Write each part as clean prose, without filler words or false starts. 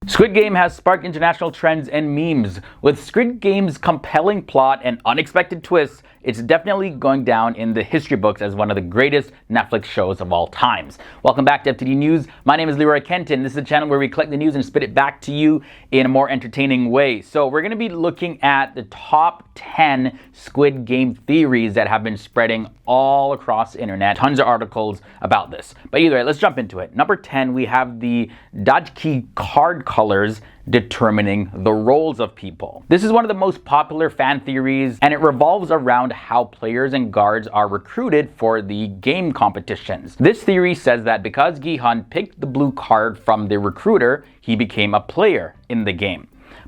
Squid Game has sparked international trends and memes. With Squid Game's compelling plot and unexpected twists, it's definitely going down in the history books as one of the greatest Netflix shows of all times. Welcome back to FTD News. My name is Leroy Kenton. This is a channel where we collect the news and spit it back to you in a more entertaining way. So we're going to be looking at the top 10 Squid Game theories that have been spreading all across the internet. Tons of articles about this. But either way, let's jump into it. Number 10, we have the Dajki card colors determining the roles of people. This is one of the most popular fan theories, and it revolves around how players and guards are recruited for the game competitions. This theory says that because Gihan picked the blue card from the recruiter, he became a player in the game.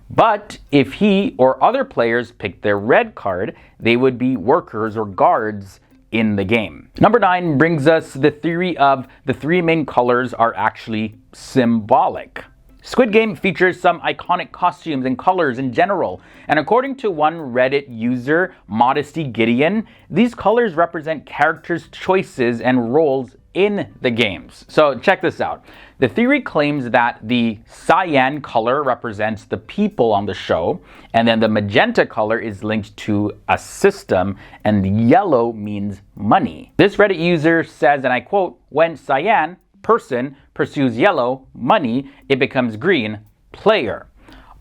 But if he or other players picked their red card, they would be workers or guards in the game. Number 9 brings us the theory of the three main colors are actually symbolic. Squid Game features some iconic costumes and colors in general, and according to one Reddit user, Modesty Gideon, these colors represent characters' choices and roles in the games. So check this out. The theory claims that the cyan color represents the people on the show, and then the magenta color is linked to a system, and yellow means money. This Reddit user says, and I quote, "When cyan, person, pursues yellow, money, it becomes green, player."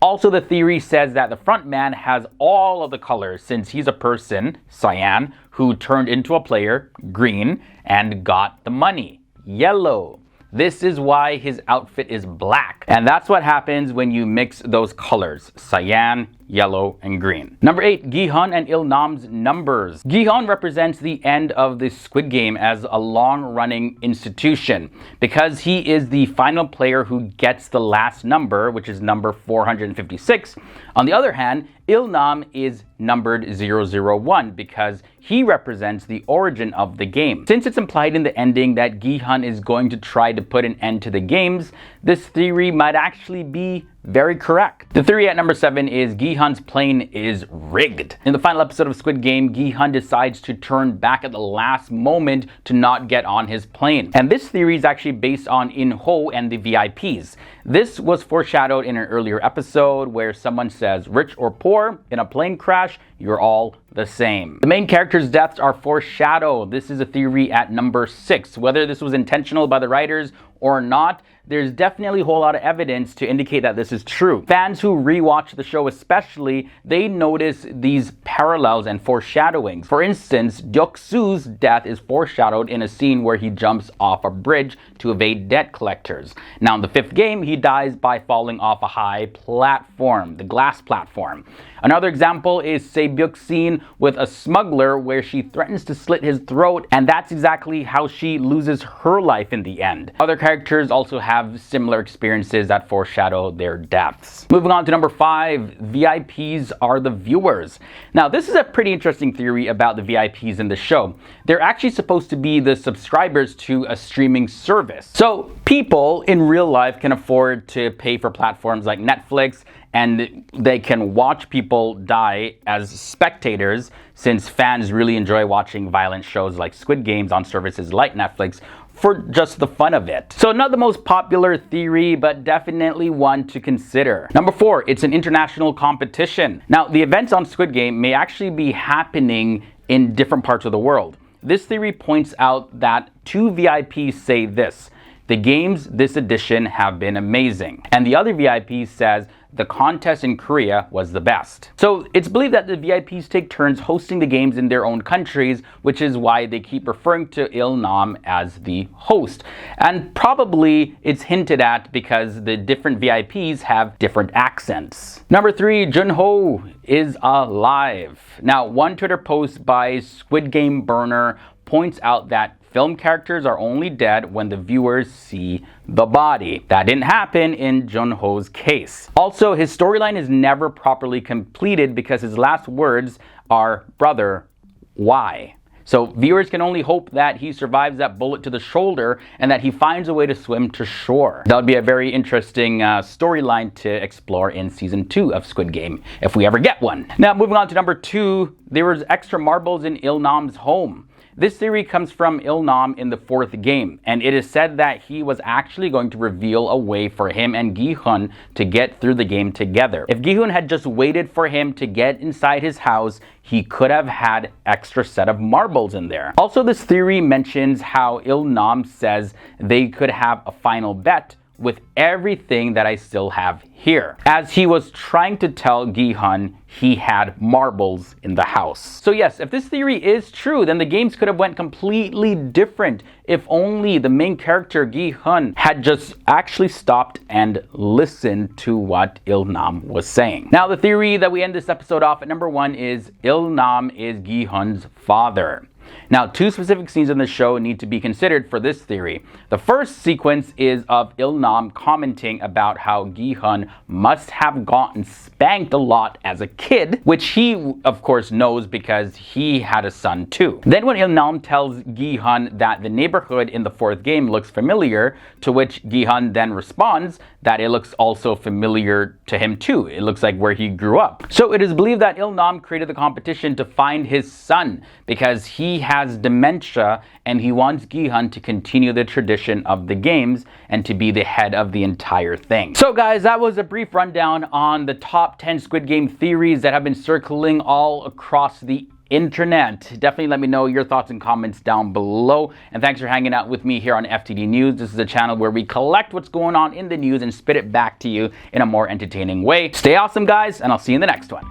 Also, the theory says that the front man has all of the colors since he's a person, cyan, who turned into a player, green, and got the money, yellow. This is why his outfit is black. And that's what happens when you mix those colors, cyan, yellow, and green. Number 8, Gihan and Ilnam's numbers. Gihan represents the end of the Squid Game as a long-running institution because he is the final player who gets the last number, which is number 456. On the other hand, Ilnam is numbered 001 because he represents the origin of the game. Since it's implied in the ending that Gihan is going to try to put an end to the games, this theory might actually be very correct. The theory at number 7 is Gihan's plane is rigged. In the final episode of Squid Game, Gihan decides to turn back at the last moment to not get on his plane. And this theory is actually based on Jun Ho and the VIPs. This was foreshadowed in an earlier episode where someone says, rich or poor, in a plane crash, you're all the same. The main characters' deaths are foreshadowed. This is a theory at number 6. Whether this was intentional by the writers or not, there's definitely a whole lot of evidence to indicate that this is true. Fans who rewatch the show especially, they notice these parallels and foreshadowings. For instance, Deok-soo's death is foreshadowed in a scene where he jumps off a bridge to evade debt collectors. Now in the 5th game, he dies by falling off a high platform, the glass platform. Another example is Se-byuk's scene with a smuggler where she threatens to slit his throat, and that's exactly how she loses her life in the end. Other characters also have similar experiences that foreshadow their deaths. Moving on to number 5, VIPs are the viewers. Now this is a pretty interesting theory about the VIPs in the show. They're actually supposed to be the subscribers to a streaming service. So people in real life can afford to pay for platforms like Netflix, and they can watch people die as spectators since fans really enjoy watching violent shows like Squid Games on services like Netflix for just the fun of it. So not the most popular theory, but definitely one to consider. Number 4, it's an international competition. Now, the events on Squid Game may actually be happening in different parts of the world. This theory points out that 2 VIPs say this: the games this edition have been amazing. And the other VIP says the contest in Korea was the best. So it's believed that the VIPs take turns hosting the games in their own countries, which is why they keep referring to Ilnam as the host. And probably it's hinted at because the different VIPs have different accents. Number 3, Jun Ho Is Alive. Now, one Twitter post by Squid Game Burner points out that film characters are only dead when the viewers see the body. That didn't happen in Jun Ho's case. Also, his storyline is never properly completed because his last words are, "Brother, why?" So viewers can only hope that he survives that bullet to the shoulder and that he finds a way to swim to shore. That would be a very interesting storyline to explore in season 2 of Squid Game, if we ever get one. Now, moving on to number 2, there was extra marbles in Ilnam's home. This theory comes from Ilnam in the fourth game, and it is said that he was actually going to reveal a way for him and Gihan to get through the game together. If Gihan had just waited for him to get inside his house, he could have had extra set of marbles in there. Also, this theory mentions how Ilnam says they could have a final bet with everything that I still have here, as he was trying to tell Gihan he had marbles in the house. So yes, if this theory is true, then the games could have went completely different if only the main character Gihan had just actually stopped and listened to what Ilnam was saying. Now, the theory that we end this episode off at number 1 is Ilnam is Gihan's father. Now, 2 specific scenes in the show need to be considered for this theory. The first sequence is of Ilnam commenting about how Gihan must have gotten spanked a lot as a kid, which he, of course, knows because he had a son too. Then when Ilnam tells Gihan that the neighborhood in the fourth game looks familiar, to which Gihan then responds that it looks also familiar to him too. It looks like where he grew up. So it is believed that Ilnam created the competition to find his son because he has dementia and he wants Gihan to continue the tradition of the games and to be the head of the entire thing. So guys, that was a brief rundown on the top 10 Squid Game theories that have been circling all across the internet. Definitely let me know your thoughts and comments down below. And thanks for hanging out with me here on FTD News. This is a channel where we collect what's going on in the news and spit it back to you in a more entertaining way. Stay awesome, guys, and I'll see you in the next one.